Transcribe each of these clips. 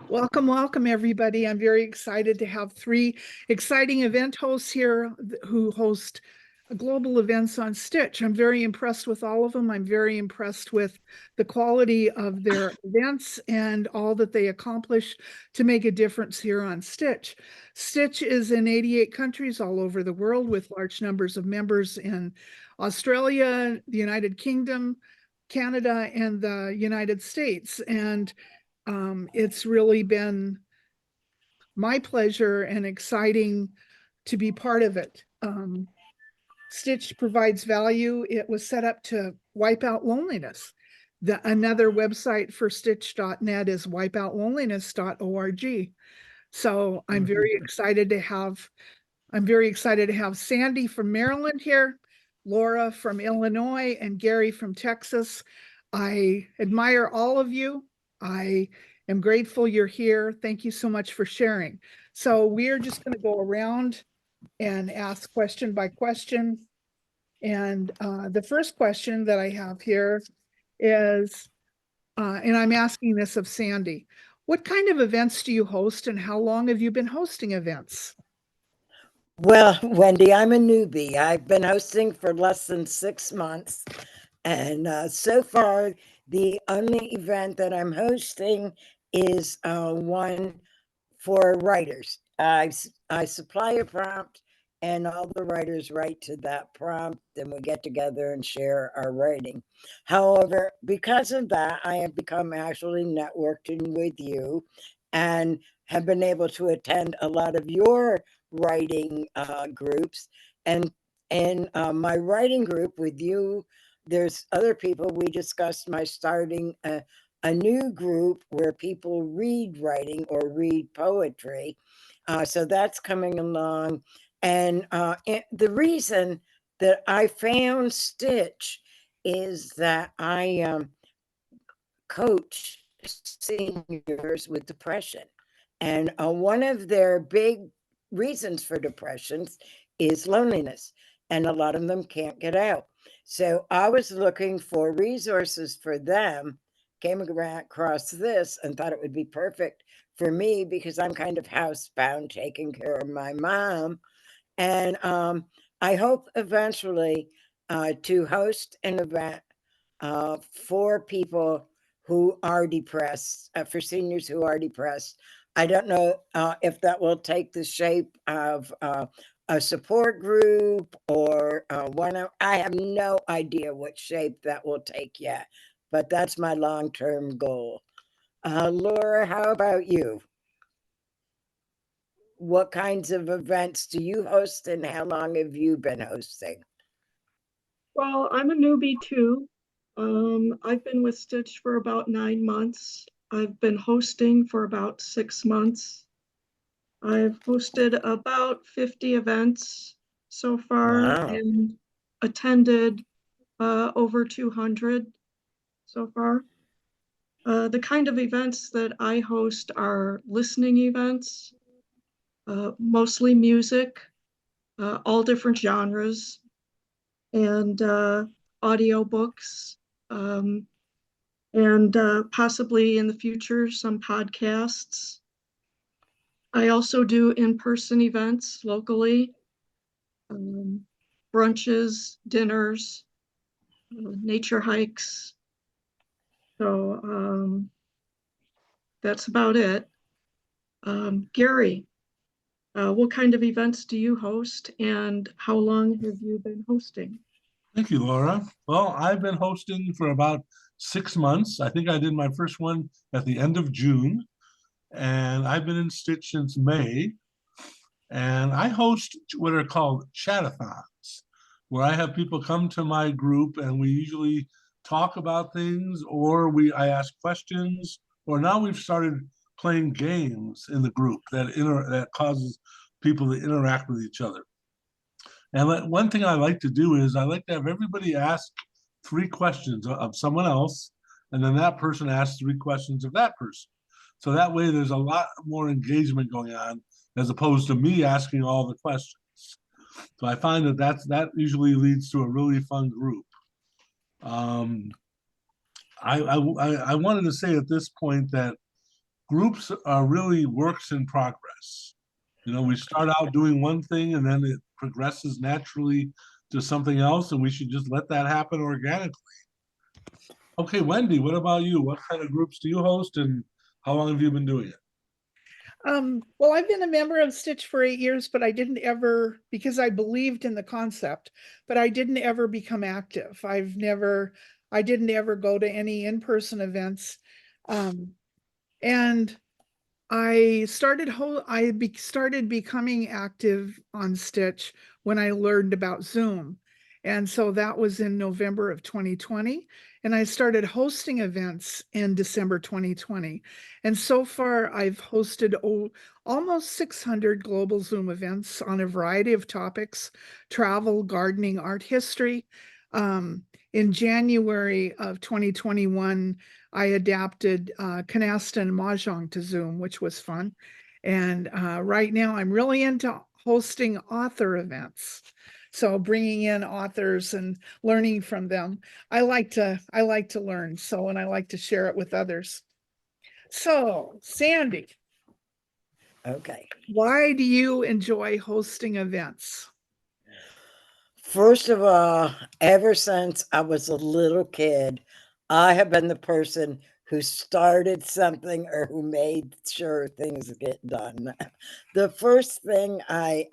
Welcome, welcome, everybody. I'm very excited to have three exciting event hosts here who host global events on Stitch. I'm very impressed with all of them. I'm very impressed with the quality of their events and all that they accomplish to make a difference here on Stitch. Stitch is in 88 countries all over the world with large numbers of members in Australia, the United Kingdom, Canada, and the United States. And it's really been my pleasure and exciting to be part of it. Stitch provides value. It was set up to wipe out loneliness. Another website for Stitch.net is wipeoutloneliness.org. So I'm very excited to have Sandy from Maryland here, Laura from Illinois, and Gary from Texas. I admire all of you. I am grateful you're here. Thank you so much for sharing. So we are just going to go around and ask question by question. And the first question that I have here is, and I'm asking this of Sandy, what kind of events do you host and how long have you been hosting events? Well, Wendy, I'm a newbie. I've been hosting for less than 6 months. And so far, the only event that I'm hosting is one for writers. I supply a prompt, and all the writers write to that prompt, and we get together and share our writing. However, because of that, I have become actually networking with you and have been able to attend a lot of your writing groups. And in my writing group with you, there's other people. We discussed my starting a new group where people read writing or read poetry. So that's coming along. And the reason that I found Stitch is that I coach seniors with depression. And one of their big reasons for depressions is loneliness. And a lot of them can't get out. So I was looking for resources for them, came across this and thought it would be perfect for me because I'm kind of housebound, taking care of my mom. And I hope eventually to host an event for people who are depressed, for seniors who are depressed. I don't know if that will take the shape of a support group or one. I have no idea what shape that will take yet, but that's my long-term goal. Laura, how about you? What kinds of events do you host and how long have you been hosting? Well, I'm a newbie too. I've been with Stitch for about 9 months. I've been hosting for about 6 months. I've hosted about 50 events so far Wow. and attended over 200 so far. The kind of events that I host are listening events, mostly music, all different genres, and audiobooks, and possibly in the future, some podcasts. I also do in-person events locally, brunches, dinners, nature hikes. So that's about it. Gary, what kind of events do you host and how long have you been hosting? Thank you, Laura. Well, I've been hosting for about 6 months. I think I did my first one at the end of June, and I've been in Stitch since May. And I host what are called chatathons, where I have people come to my group and we usually talk about things, or I ask questions, or now we've started playing games in the group that causes people to interact with each other. And one thing I like to do is I like to have everybody ask 3 questions of someone else, and then that person asks 3 questions of that person. So that way there's a lot more engagement going on as opposed to me asking all the questions. So I find that usually leads to a really fun group. I wanted to say at this point that groups are really works in progress. You know, we start out doing one thing and then it progresses naturally to something else, and we should just let that happen organically. Okay, Wendy, what about you? What kind of groups do you host and how long have you been doing it? Well, I've been a member of Stitch for 8 years, but I didn't ever, because I believed in the concept, but I didn't ever become active. I didn't ever go to any in-person events. And I started becoming active on Stitch when I learned about Zoom. And so that was in November of 2020. And I started hosting events in December 2020. And so far, I've hosted almost 600 global Zoom events on a variety of topics: travel, gardening, art history. In January of 2021, I adapted Canasta and Mahjong to Zoom, which was fun. And right now I'm really into hosting author events. So bringing in authors and learning from them. I like to learn. So, and I like to share it with others. So, Sandy, Okay. why do you enjoy hosting events? First of all, ever since I was a little kid, I have been the person who started something or who made sure things get done. The first thing I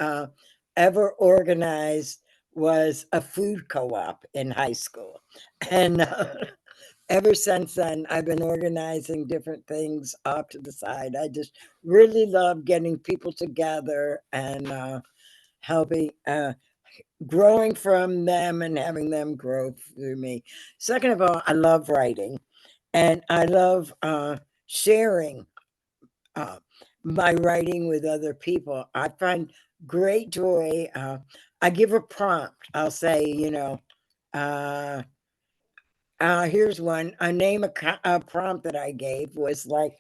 ever organized was a food co-op in high school. And ever since then, I've been organizing different things off to the side. I just really love getting people together and helping, growing from them and having them grow through me. Second of all, I love writing and I love sharing my writing with other people. I find great joy. I give a prompt. I'll say, here's one. A prompt that I gave was like,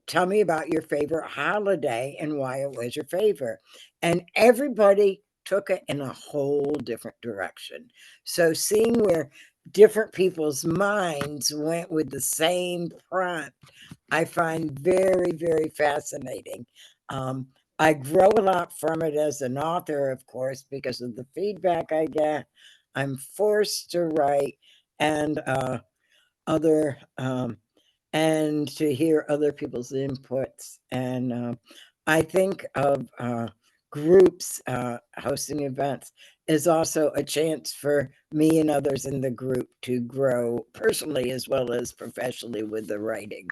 tell me about your favorite holiday and why it was your favorite. And everybody took it in a whole different direction. So seeing where different people's minds went with the same prompt, I find very, very fascinating. I grow a lot from it as an author, of course, because of the feedback I get. I'm forced to write and other and to hear other people's inputs. And I think of groups hosting events is also a chance for me and others in the group to grow personally as well as professionally with the writing.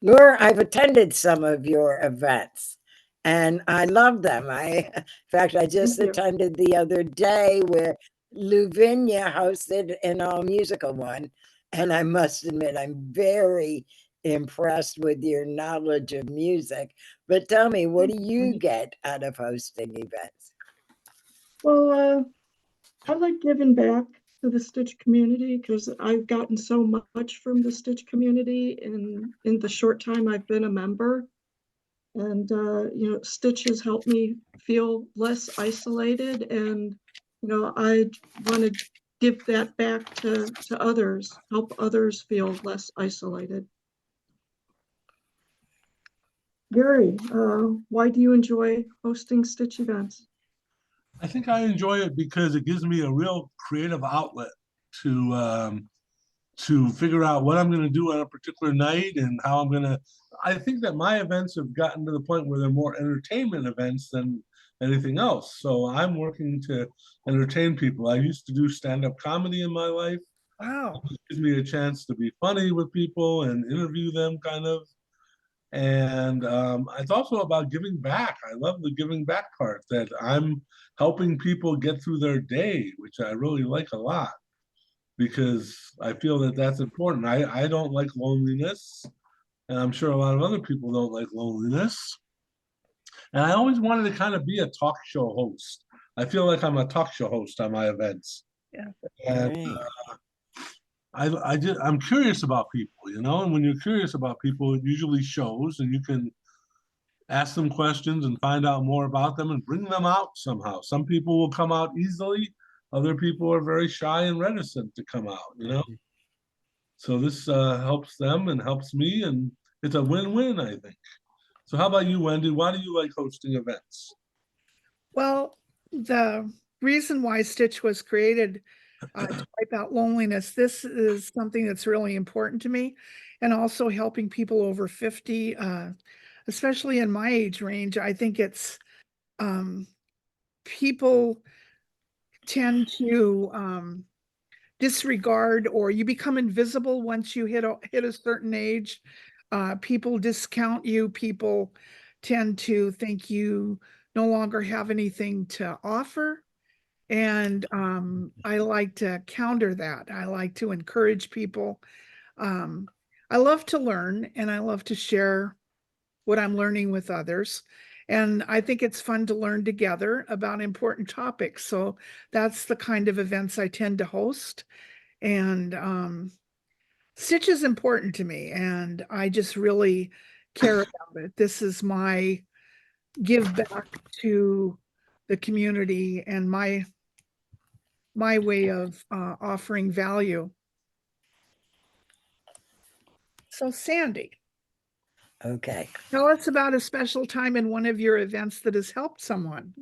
Nora, I've attended some of your events and I love them. In fact, I just Thank you. attended the other day where Luvinia hosted an all musical one. And I must admit, I'm very impressed with your knowledge of music. But tell me, what do you get out of hosting events? Well, I like giving back to the Stitch community because I've gotten so much from the Stitch community in the short time I've been a member. And Stitch has helped me feel less isolated, and I want to give that back to others, help others feel less isolated. Gary, why do you enjoy hosting Stitch events? I think I enjoy it because it gives me a real creative outlet to figure out what I'm going to do on a particular night and how I'm going to. I think that my events have gotten to the point where they're more entertainment events than anything else. So I'm working to entertain people. I used to do stand-up comedy in my life. Wow. It gives me a chance to be funny with people and interview them, kind of. And it's also about giving back. I love the giving back part, that I'm helping people get through their day, which I really like a lot because I feel that that's important. I don't like loneliness, and I'm sure a lot of other people don't like loneliness. And I always wanted to kind of be a talk show host. I feel like I'm a talk show host on my events. Yeah. And Right. I'm curious about people, and when you're curious about people, it usually shows, and you can ask them questions and find out more about them and bring them out somehow. Some people will come out easily. Other people are very shy and reticent to come out. So this helps them and helps me, and it's a win-win, I think. So how about you, Wendy? Why do you like hosting events? Well, the reason why Stitch was created to wipe out loneliness, this is something that's really important to me, and also helping people over 50, especially in my age range. I think it's people tend to disregard, or you become invisible once you hit a certain age. People discount you. People tend to think you no longer have anything to offer. And I like to counter that. I like to encourage people. I love to learn, and I love to share what I'm learning with others. And I think it's fun to learn together about important topics. So that's the kind of events I tend to host. And Stitch is important to me, and I just really care about it. This is my give back to the community and my way of offering value. So Sandy, Okay. tell us about a special time in one of your events that has helped someone.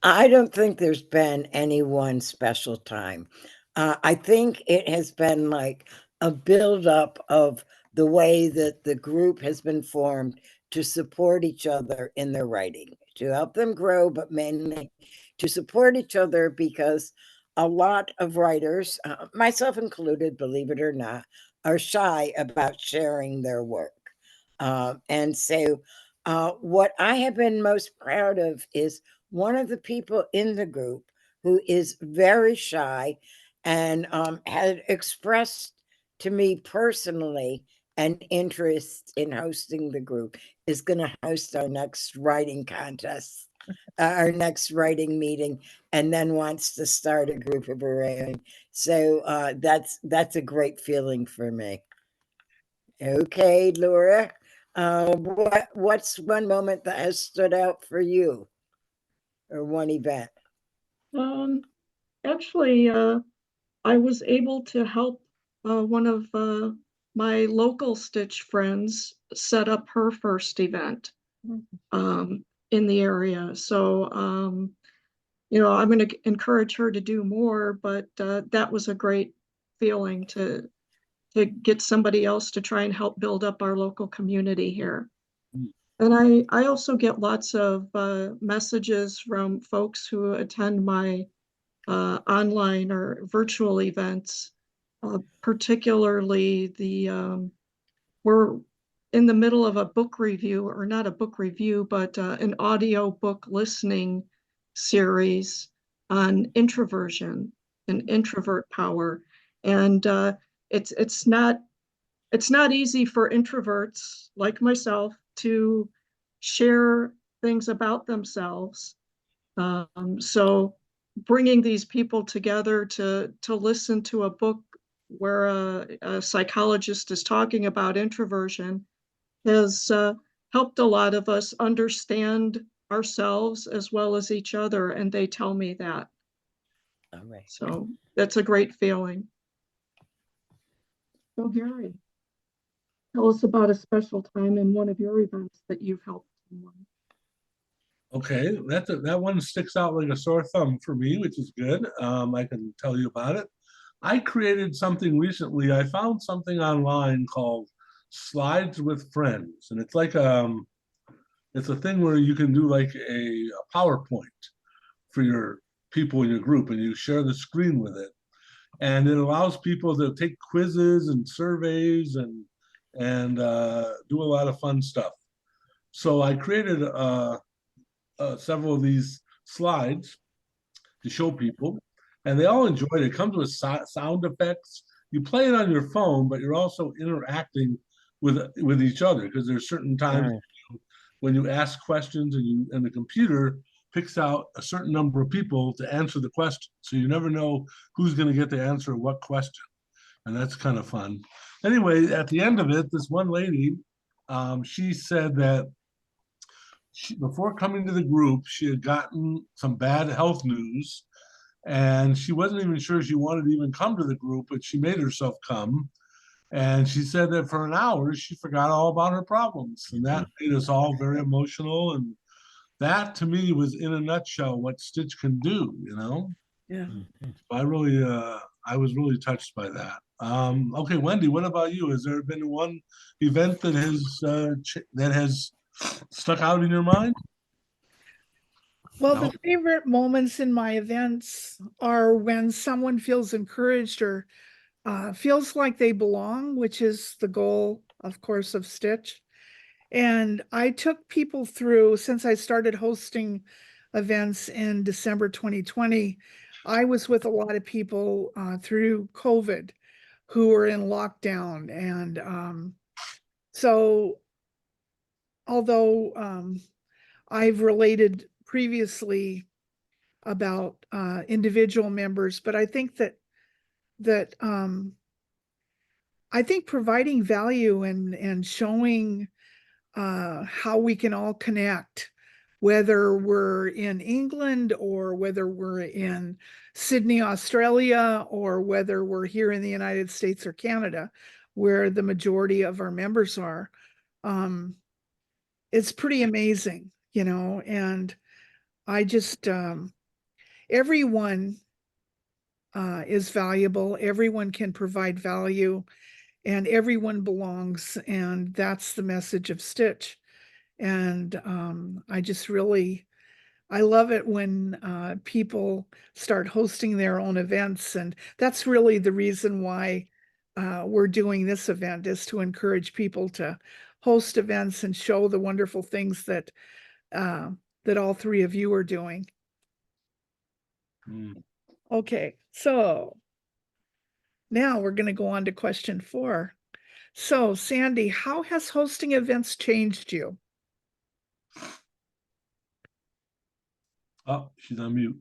I don't think there's been any one special time. I think it has been like a buildup of the way that the group has been formed to support each other in their writing, to help them grow, but mainly to support each other, because a lot of writers, myself included, believe it or not, are shy about sharing their work. And so what I have been most proud of is one of the people in the group who is very shy and had expressed to me personally an interest in hosting the group, is going to host our next writing contest, our next writing meeting, and then wants to start a group of her own. So that's a great feeling for me. Okay, Laura, what's one moment that has stood out for you, or one event? Actually, I was able to help one of my local Stitch friends set up her first event in the area. So, I'm going to encourage her to do more, but that was a great feeling to get somebody else to try and help build up our local community here. And I also get lots of messages from folks who attend my online or virtual events, particularly we're in the middle of a book review, or not a book review, but an audio book listening series on introversion and introvert power. And it's not easy for introverts like myself to share things about themselves. So bringing these people together to listen to a book where a psychologist is talking about introversion has helped a lot of us understand ourselves as well as each other, and they tell me that. All right. So that's a great feeling. So Harry, tell us about a special time in one of your events that you've helped someone. Okay, that one sticks out like a sore thumb for me, which is good. I can tell you about it. I created something recently. I found something online called Slides with Friends, and it's like it's a thing where you can do like a PowerPoint for your people in your group, and you share the screen with it, and it allows people to take quizzes and surveys and do a lot of fun stuff. So I created several of these slides to show people, and they all enjoyed it. It comes with sound effects. You play it on your phone, but you're also interacting with each other, because there's certain times when you ask questions and the computer picks out a certain number of people to answer the question. So you never know who's going to get to answer what question. And that's kind of fun. Anyway, at the end of it, this one lady, she said that before coming to the group, she had gotten some bad health news, and she wasn't even sure she wanted to even come to the group, but she made herself come. And she said that for an hour, she forgot all about her problems. And that made us all very emotional. And that to me was in a nutshell what Stitch can do, you know? Yeah. I was really touched by that. Okay, Wendy, what about you? Has there been one event that has stuck out in your mind? Well, No? the favorite moments in my events are when someone feels encouraged or feels like they belong, which is the goal, of course, of Stitch. And I took people through, since I started hosting events in December 2020, I was with a lot of people through COVID who were in lockdown. And so, although I've related previously about individual members, but I think that I think providing value and showing how we can all connect, whether we're in England or whether we're in Sydney, Australia, or whether we're here in the United States or Canada, where the majority of our members are. It's pretty amazing, you know, and I just, everyone is valuable, everyone can provide value, and everyone belongs, and that's the message of Stitch. And I just really, I love it when people start hosting their own events, and that's really the reason why we're doing this event, is to encourage people to host events and show the wonderful things that that all three of you are doing. Mm. Okay, so now we're going to go on to question 4. So, Sandy, how has hosting events changed you? Oh, she's on mute.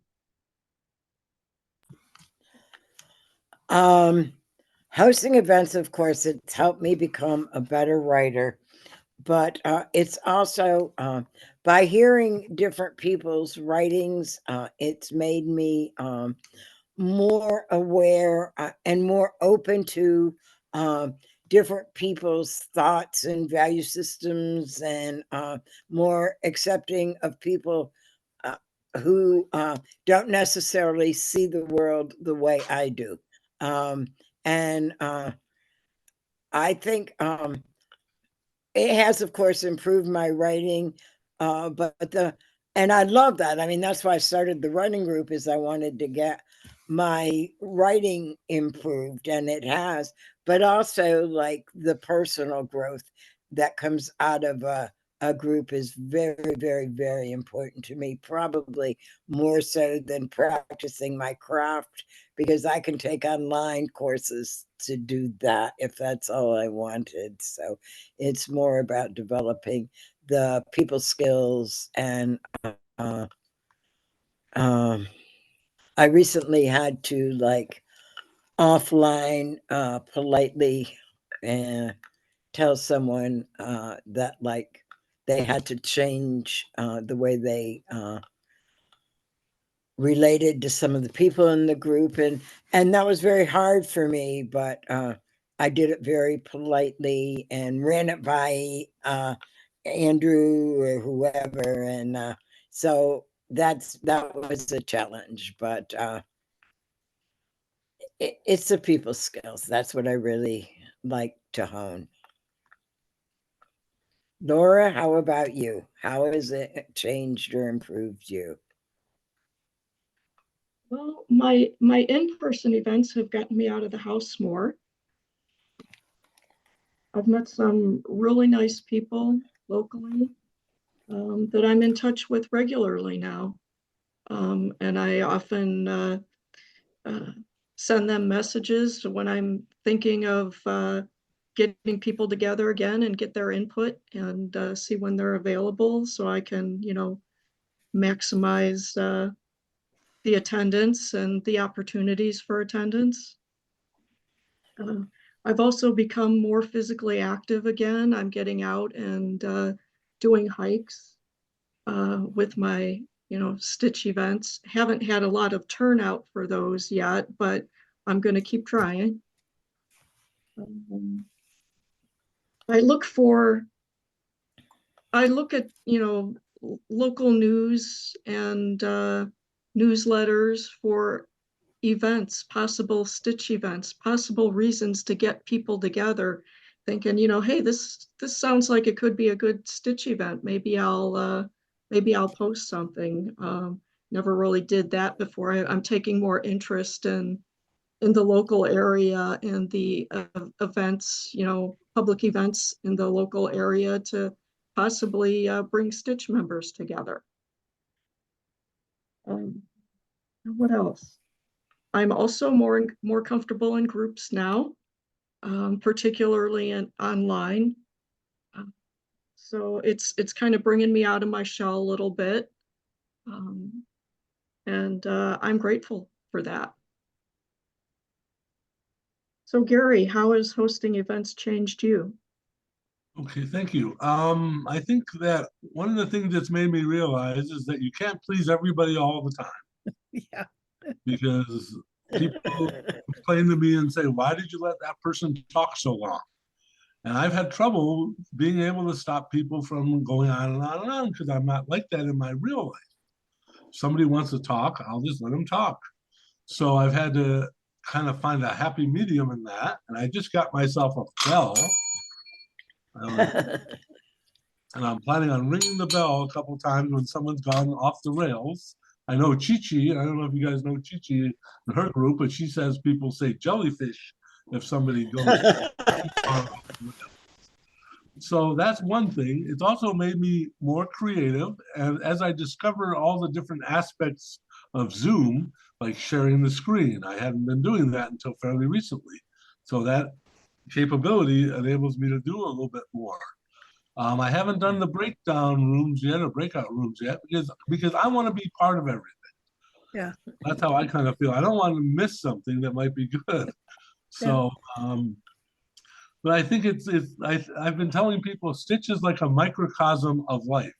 Hosting events, of course, it's helped me become a better writer, but it's also by hearing different people's writings, it's made me more aware and more open to different people's thoughts and value systems, and more accepting of people who don't necessarily see the world the way I do. And I think it has, of course, improved my writing, and I love that. I mean, that's why I started the writing group, is I wanted to get my writing improved, and it has, but also like the personal growth that comes out of a group is very, very, very important to me, probably more so than practicing my craft, because I can take online courses to do that if that's all I wanted. So it's more about developing the people skills. And I recently had to, like, offline politely tell someone that, like, they had to change the way they related to some of the people in the group, and that was very hard for me, but I did it very politely and ran it by Andrew or whoever, and so that was a challenge, but it's the people skills. That's what I really like to hone. Laura, how about you? How has it changed or improved you? Well, my in-person events have gotten me out of the house more. I've met some really nice people locally that I'm in touch with regularly now. And I often send them messages when I'm thinking of getting people together again and get their input, and see when they're available, so I can, you know, maximize the attendance and the opportunities for attendance. I've also become more physically active again. I'm getting out and doing hikes with my, you know, Stitch events. Haven't had a lot of turnout for those yet, but I'm going to keep trying. Um, I look at, local news and newsletters for events, possible Stitch events, possible reasons to get people together, thinking, hey, this sounds like it could be a good Stitch event. Maybe I'll post something. Never really did that before. I'm taking more interest in the local area and the events, public events in the local area to possibly bring Stitch members together. What else? I'm also more comfortable in groups now, particularly online. So it's kind of bringing me out of my shell a little bit, and I'm grateful for that. So Gary, how has hosting events changed you? Okay, thank you. I think that one of the things that's made me realize is that you can't please everybody all the time, Yeah. because people complain to me and say, why did you let that person talk so long? And I've had trouble being able to stop people from going on and on and on, because I'm not like that in my real life. Somebody wants to talk, I'll just let them talk. So I've had to kind of find a happy medium in that. And I just got myself a bell. And I'm planning on ringing the bell a couple times when someone's gone off the rails. I know Chi-Chi, I don't know if you guys know Chi-Chi in her group, but she says people say jellyfish if somebody goes off the rails. So that's one thing. It's also made me more creative. And as I discover all the different aspects of Zoom, like sharing the screen, I hadn't been doing that until fairly recently. So that capability enables me to do a little bit more. I haven't done the breakdown rooms yet or breakout rooms yet because I want to be part of everything. Yeah. That's how I kind of feel. I don't want to miss something that might be good. So, but I think I've been telling people Stitch is like a microcosm of life,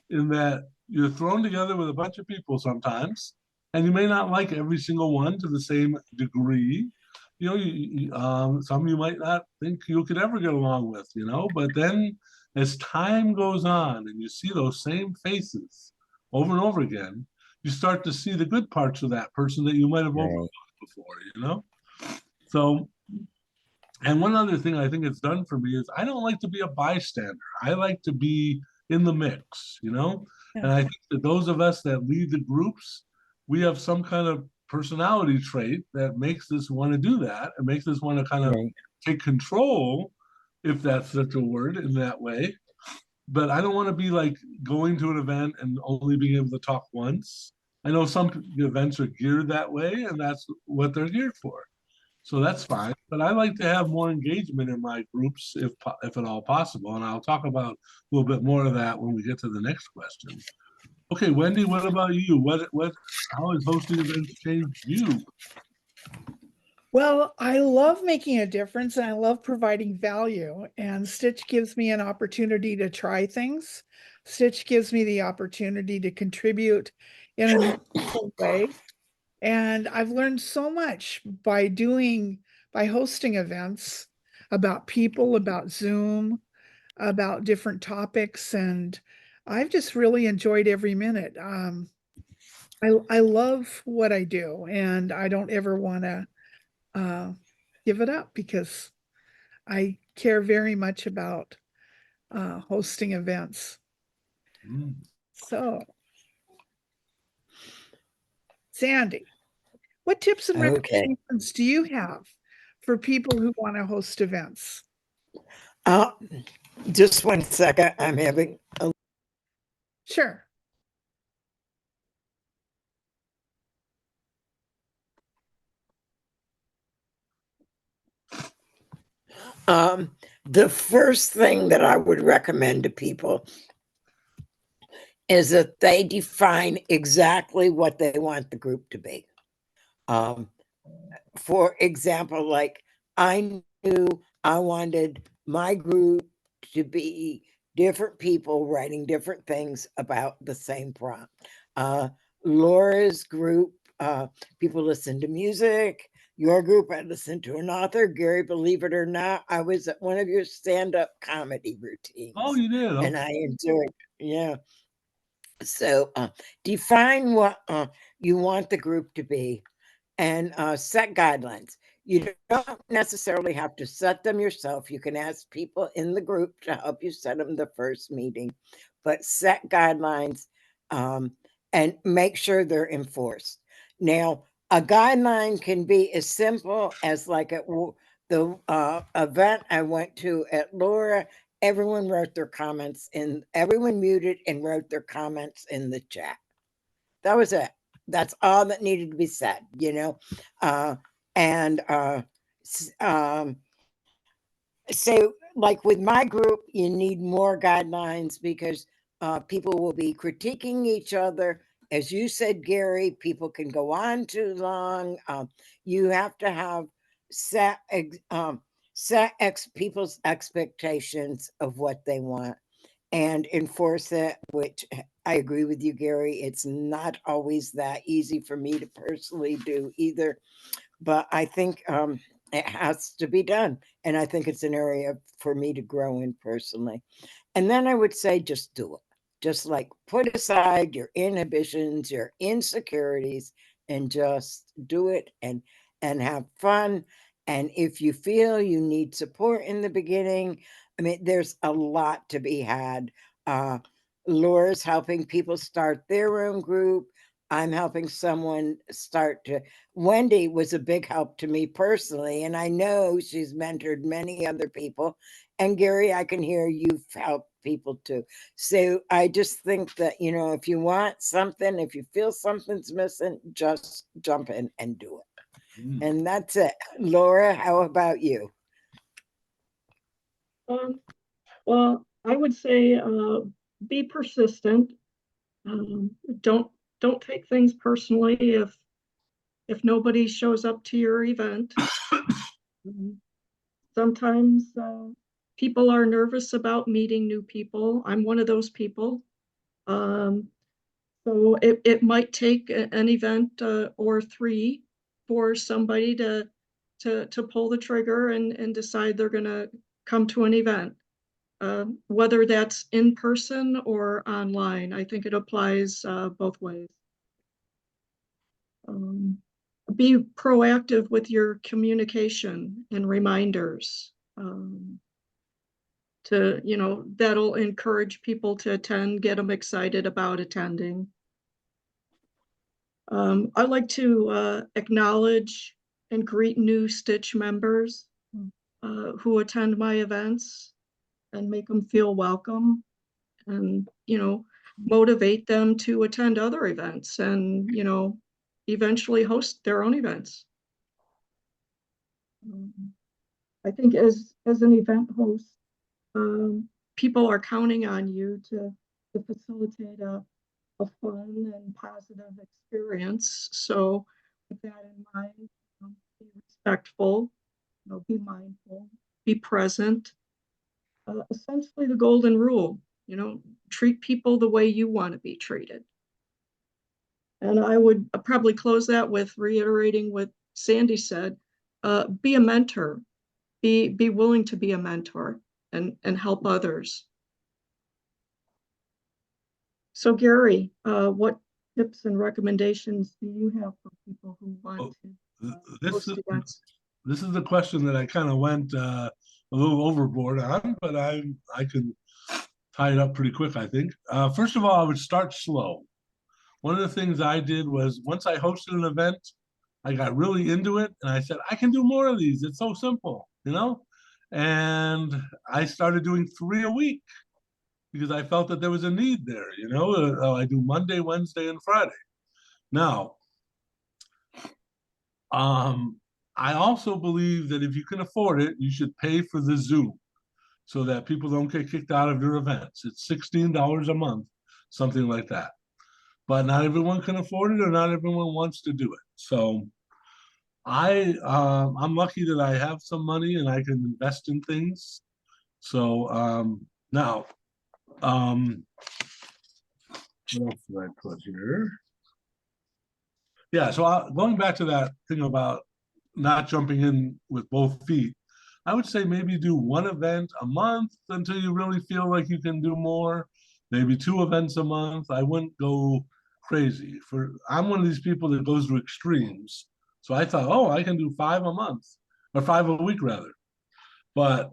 in that you're thrown together with a bunch of people sometimes, and you may not like every single one to the same degree. Some you might not think you could ever get along with, but then as time goes on and you see those same faces over and over again, you start to see the good parts of that person that you might have overlooked before. So, and one other thing I think it's done for me is I don't like to be a bystander. I like to be in the mix. And I think that those of us that lead the groups, we have some kind of personality trait that makes us want to do that and makes us want to kind of take control, if that's such a word, in that way. But I don't want to be like going to an event and only being able to talk once. I know some events are geared that way, and that's what they're geared for. So that's fine. But I like to have more engagement in my groups, if at all possible. And I'll talk about a little bit more of that when we get to the next question. Okay, Wendy, what about you? How has hosting events changed you? Well, I love making a difference and I love providing value. And Stitch gives me an opportunity to try things. Stitch gives me the opportunity to contribute in a meaningful way. And I've learned so much by hosting events about people, about Zoom, about different topics. And I've just really enjoyed every minute. I love what I do and I don't ever want to give it up because I care very much about hosting events. So, Sandy, what tips and recommendations do you have for people who want to host events? Just 1 second. I'm having a Sure. the first thing that I would recommend to people is that they define exactly what they want the group to be. For example, like I knew I wanted my group to be different people writing different things about the same prompt. Laura's group, people listen to music, your group. I listened to an author, Gary, believe it or not, I was at one of your stand-up comedy routines. Oh, you did? And Okay. I enjoyed, yeah. So define what you want the group to be and set guidelines. You don't necessarily have to set them yourself. You can ask people in the group to help you set them the first meeting, but set guidelines and make sure they're enforced. Now, a guideline can be as simple as like at the event I went to at Laura, everyone wrote their comments and everyone muted and wrote their comments in the chat. That was it. That's all that needed to be said, you know? And so like with my group, you need more guidelines because people will be critiquing each other. As you said, Gary, people can go on too long. You have to have set people's expectations of what they want and enforce it, which I agree with you, Gary. It's not always that easy for me to personally do either, but I think it has to be done. And I think it's an area for me to grow in personally. And then I would say, just do it. Just like put aside your inhibitions, your insecurities, and just do it and have fun. And if you feel you need support in the beginning, I mean, there's a lot to be had. Laura's helping people start their own group. I'm helping someone start to. Wendy was a big help to me personally, and I know she's mentored many other people. And Gary, I can hear you've helped people too. So I just think that, you know, if you want something, if you feel something's missing, just jump in and do it. And that's it. Laura, how about you? Well, I would say be persistent. Don't take things personally if nobody shows up to your event. Sometimes people are nervous about meeting new people. I'm one of those people. So it might take an event or three for somebody to pull the trigger and decide they're going to come to an event. Whether that's in person or online, I think it applies both ways. Be proactive with your communication and reminders. That'll encourage people to attend, get them excited about attending. I like to acknowledge and greet new Stitch members who attend my events and make them feel welcome and, motivate them to attend other events and, eventually host their own events. I think as an event host, people are counting on you to facilitate a fun and positive experience. So with that in mind, be respectful, be mindful, be present. Essentially the golden rule, treat people the way you want to be treated. And I would probably close that with reiterating what Sandy said, be a mentor, be willing to be a mentor and help others. So Gary, what tips and recommendations do you have for people who want to host events? This is the question that I kind of went a little overboard on, but I can tie it up pretty quick, I think. First of all, I would start slow. One of the things I did was once I hosted an event, I got really into it and I said, I can do more of these. It's so simple, And I started doing 3 a week because I felt that there was a need there, I do Monday, Wednesday, and Friday. Now, I also believe that if you can afford it, you should pay for the Zoom so that people don't get kicked out of your events. It's $16 a month, something like that. But not everyone can afford it or not everyone wants to do it. So I'm lucky that I have some money and I can invest in things. So now, what else did I put here? Yeah, so going back to that thing about not jumping in with both feet, I would say maybe do one event a month until you really feel like you can do more. Maybe 2 events a month. I wouldn't go crazy. I'm one of these people that goes to extremes. So I thought, oh, I can do 5 a month or 5 a week rather. But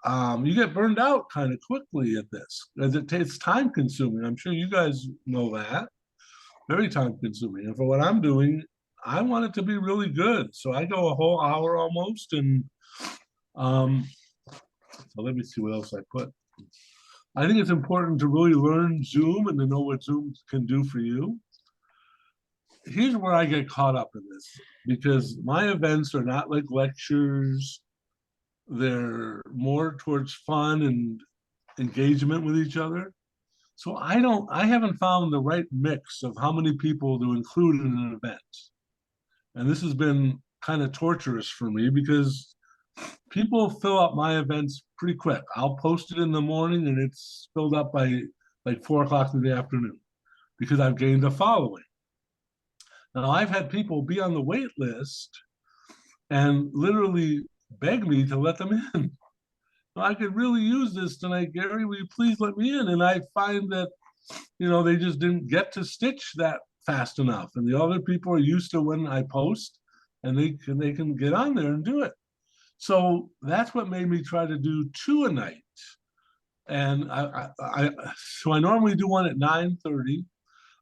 you get burned out kind of quickly at this, as it's time consuming. I'm sure you guys know that. Very time consuming. And for what I'm doing, I want it to be really good. So I go a whole hour almost. And so let me see what else I put. I think it's important to really learn Zoom and to know what Zoom can do for you. Here's where I get caught up in this, because my events are not like lectures. They're more towards fun and engagement with each other. So I haven't found the right mix of how many people to include in an event. And this has been kind of torturous for me because people fill up my events pretty quick. I'll post it in the morning and it's filled up by like 4 o'clock in the afternoon because I've gained a following. Now I've had people be on the wait list and literally beg me to let them in. I could really use this tonight, Gary. Will you please let me in? And I find that, they just didn't get to Stitch that fast enough. And the other people are used to when I post and they can get on there and do it. So that's what made me try to do 2 a night. And so I normally do one at 9:30.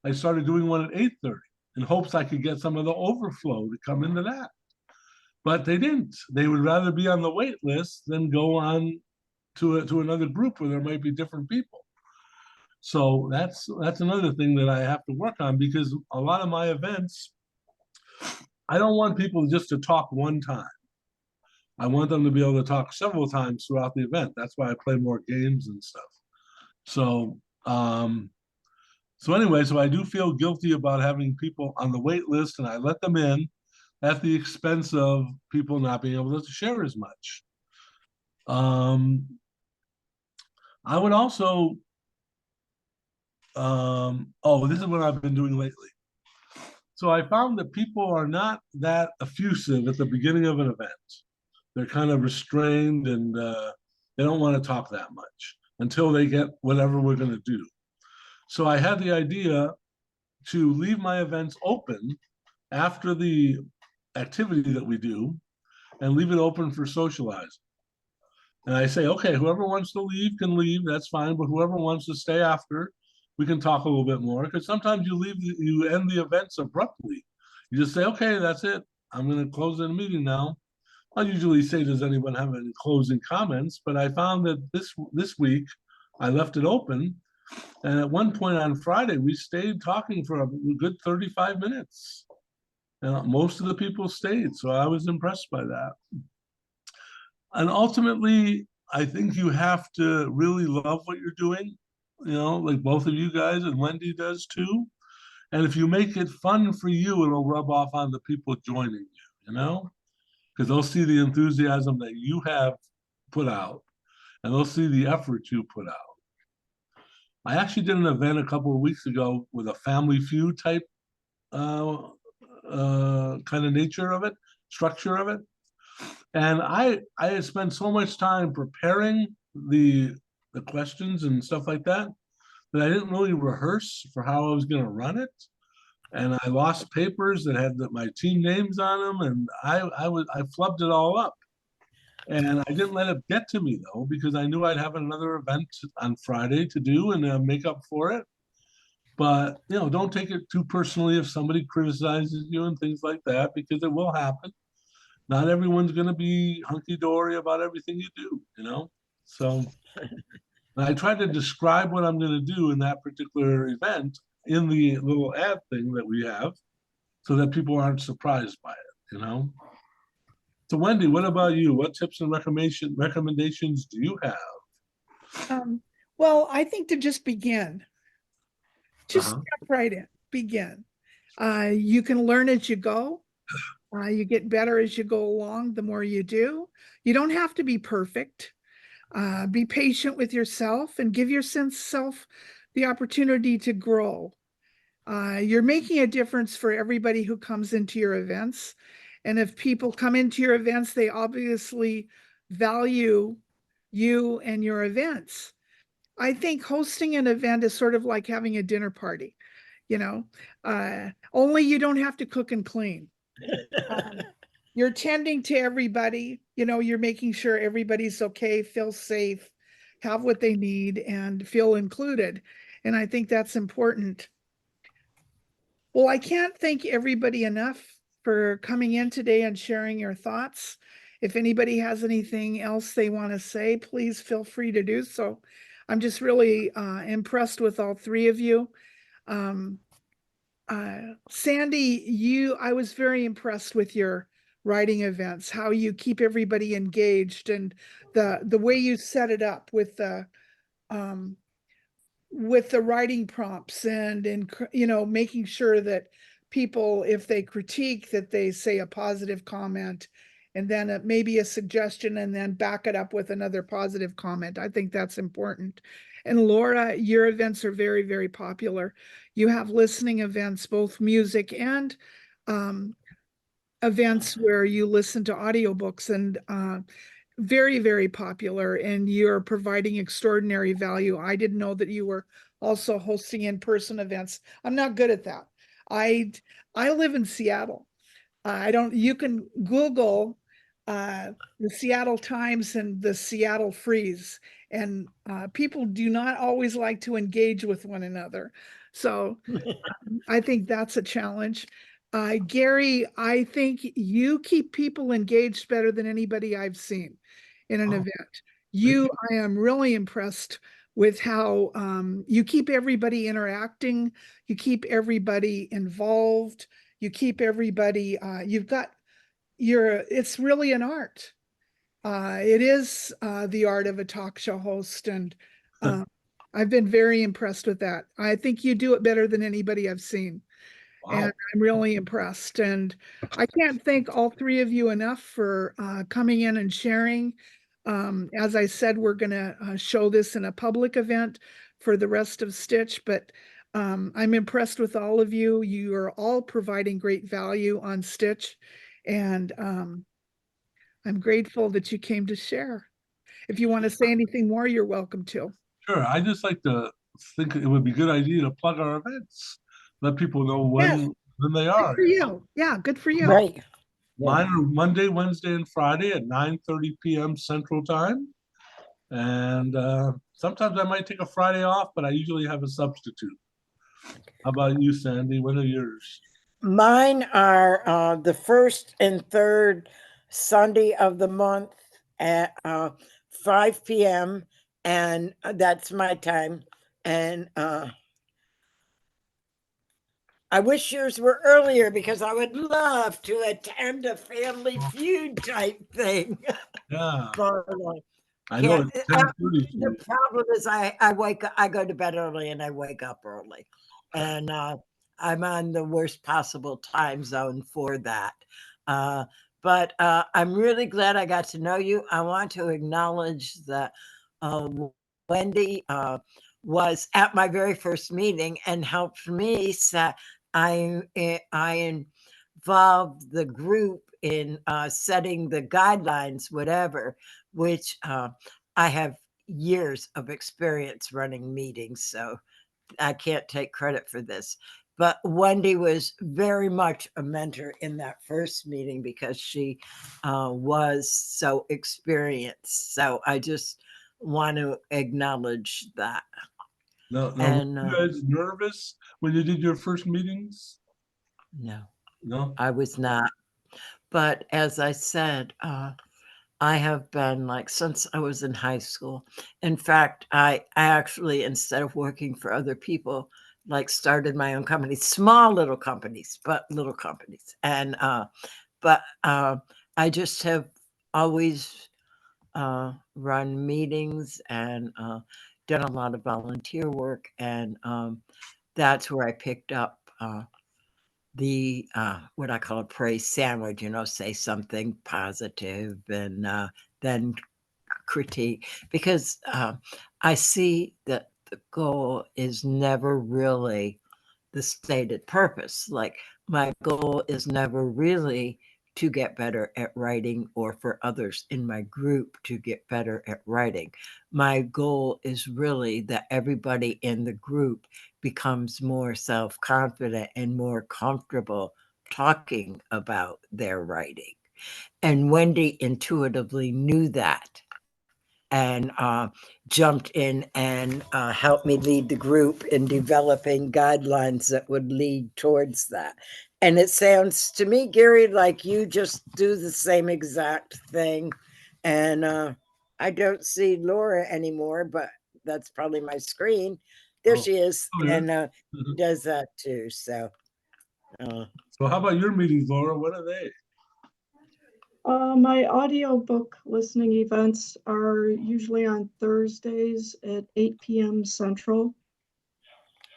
I started doing one at 8:30 in hopes I could get some of the overflow to come into that. But they didn't. They would rather be on the wait list than go on to another group where there might be different people. So that's another thing that I have to work on, because a lot of my events, I don't want people just to talk one time. I want them to be able to talk several times throughout the event. That's why I play more games and stuff. So anyway, so I do feel guilty about having people on the wait list, and I let them in at the expense of people not being able to share as much. I would also, this is what I've been doing lately. So I found that people are not that effusive at the beginning of an event. They're kind of restrained and they don't want to talk that much until they get whatever we're going to do. So I had the idea to leave my events open after the activity that we do and leave it open for socializing. And I say, okay, whoever wants to leave can leave, that's fine. But whoever wants to stay after, we can talk a little bit more. Because sometimes you end the events abruptly. You just say, okay, that's it. I'm going to close the meeting now. I'll usually say, does anyone have any closing comments? But I found that this week, I left it open. And at one point on Friday, we stayed talking for a good 35 minutes. And most of the people stayed. So I was impressed by that. And ultimately, I think you have to really love what you're doing, like both of you guys and Wendy does too. And if you make it fun for you, it'll rub off on the people joining you, because they'll see the enthusiasm that you have put out and they'll see the effort you put out. I actually did an event a couple of weeks ago with a Family Feud type kind of nature of it, structure of it. And I had spent so much time preparing the questions and stuff like that I didn't really rehearse for how I was going to run it. And I lost papers that had my team names on them, and I flubbed it all up. And I didn't let it get to me though, because I knew I'd have another event on Friday to do and make up for it. But don't take it too personally if somebody criticizes you and things like that, because it will happen. Not everyone's going to be hunky-dory about everything you do, So I tried to describe what I'm going to do in that particular event in the little ad thing that we have so that people aren't surprised by it, So Wendy, what about you? What tips and recommendations do you have? Well, I think to just begin. Just Uh-huh. step right in, begin. You can learn as you go. You get better as you go along, the more you do. You don't have to be perfect. Be patient with yourself and give yourself the opportunity to grow. You're making a difference for everybody who comes into your events. And if people come into your events, they obviously value you and your events. I think hosting an event is sort of like having a dinner party, you know, only you don't have to cook and clean. You're tending to everybody, you know, you're making sure everybody's okay, feel safe, have what they need, and feel included. And I think that's important. Well, I can't thank everybody enough for coming in today and sharing your thoughts. If anybody has anything else they want to say, please feel free to do so. I'm just really impressed with all three of you. Um, Sandy, I was very impressed with your writing events, how you keep everybody engaged, and the way you set it up um, with the writing prompts and you know, making sure that people, if they critique, that they say a positive comment and then maybe a suggestion and then back it up with another positive comment. I think that's important. And Laura, your events are very, very popular. You have listening events, both music and events where you listen to audiobooks, and very, very popular, and you're providing extraordinary value. I didn't know that you were also hosting in-person events. I'm not good at that. I live in Seattle. I don't, you can Google the Seattle Times and the Seattle Freeze, and people do not always like to engage with one another. So I think that's a challenge. Gary, I think you keep people engaged better than anybody I've seen in an Oh, event. You, I am really impressed with how you keep everybody interacting, you keep everybody involved, you keep everybody, it's really an art. It is the art of a talk show host, and I've been very impressed with that. I think you do it better than anybody I've seen, and wow. I'm really impressed. And I can't thank all three of you enough for coming in and sharing. As I said, we're going to show this in a public event for the rest of Stitch, but I'm impressed with all of you. You are all providing great value on Stitch, and I'm grateful that you came to share. If you want to say anything more, you're welcome to. Sure. I just like to think it would be a good idea to plug our events, let people know Yes, when they good are. for you. Yeah, good for you. Right. Mine are Monday, Wednesday, and Friday at 9:30 p.m. Central Time. And sometimes I might take a Friday off, but I usually have a substitute. How about you, Sandy? When are yours? Mine are the first and third Sunday of the month at 5 p.m. And that's my time. And I wish yours were earlier because I would love to attend a Family Feud type thing. Yeah, But, I know it's can't- 10:30. the problem is I go to bed early and I wake up early. And I'm on the worst possible time zone for that. But I'm really glad I got to know you. I want to acknowledge that Wendy was at my very first meeting and helped me set. I involved the group in setting the guidelines, whatever, which I have years of experience running meetings, so I can't take credit for this. But Wendy was very much a mentor in that first meeting because she was so experienced. So I just want to acknowledge that. No, And were you guys nervous when you did your first meetings? no, No? I was not. But as I said, I have been like since I was in high school. In fact, I actually, instead of working for other people, like started my own company, small little companies, but little companies. And but I just have always run meetings and done a lot of volunteer work, and that's where I picked up the what I call a praise sandwich, say something positive and then critique, because I see that the goal is never really the stated purpose. Like my goal is never really to get better at writing or for others in my group to get better at writing. My goal is really that everybody in the group becomes more self-confident and more comfortable talking about their writing. And Wendy intuitively knew that and jumped in and helped me lead the group in developing guidelines that would lead towards that. And it sounds to me, Gary, like you just do the same exact thing. And I don't see Laura anymore, but that's probably my screen. There Oh, she is. oh, yeah. And does that too. So So how about your meetings, Laura? What are they? My audiobook listening events are usually on Thursdays at 8 p.m. Central.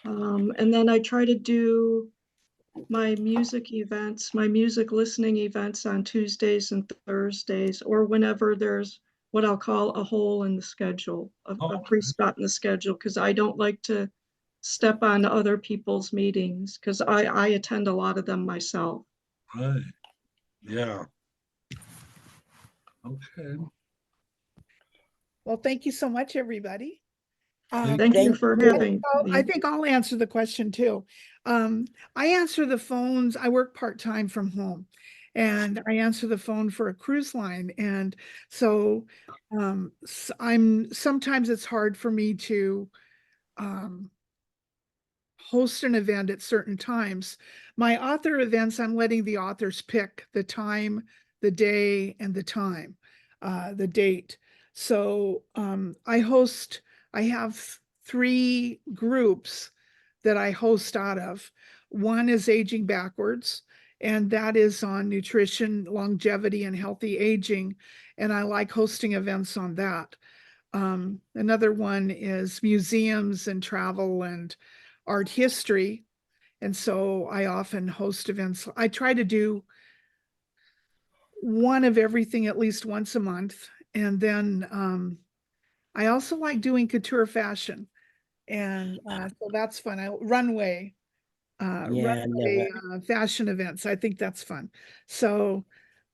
And then I try to do my music events, my music listening events on Tuesdays and Thursdays, or whenever there's what I'll call a hole in the schedule, a Oh, free spot in the schedule, because I don't like to step on other people's meetings, because I attend a lot of them myself. right. Yeah. Okay. Well, thank you so much, everybody. Thank you for having I me. think I'll answer the question too. I answer the phones. I work part-time from home and I answer the phone for a cruise line. And so sometimes it's hard for me to host an event at certain times. My author events, I'm letting the authors pick the time, the day, and the time, the date. So I have 3 groups that I host out of. One is Aging Backwards, and that is on nutrition, longevity, and healthy aging. And I like hosting events on that. Another one is museums and travel and art history. And so I often host events. I try to do one of everything at least once a month. And then I also like doing couture fashion. And so that's fun. Runway fashion events. I think that's fun. So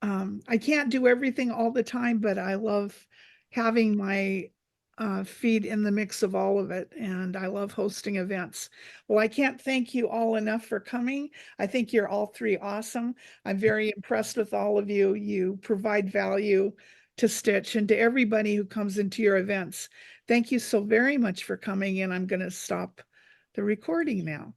I can't do everything all the time, but I love having my feet in the mix of all of it. And I love hosting events. Well, I can't thank you all enough for coming. I think you're all 3 awesome. I'm very impressed with all of you. You provide value to Stitch and to everybody who comes into your events. Thank you so very much for coming, and I'm going to stop the recording now.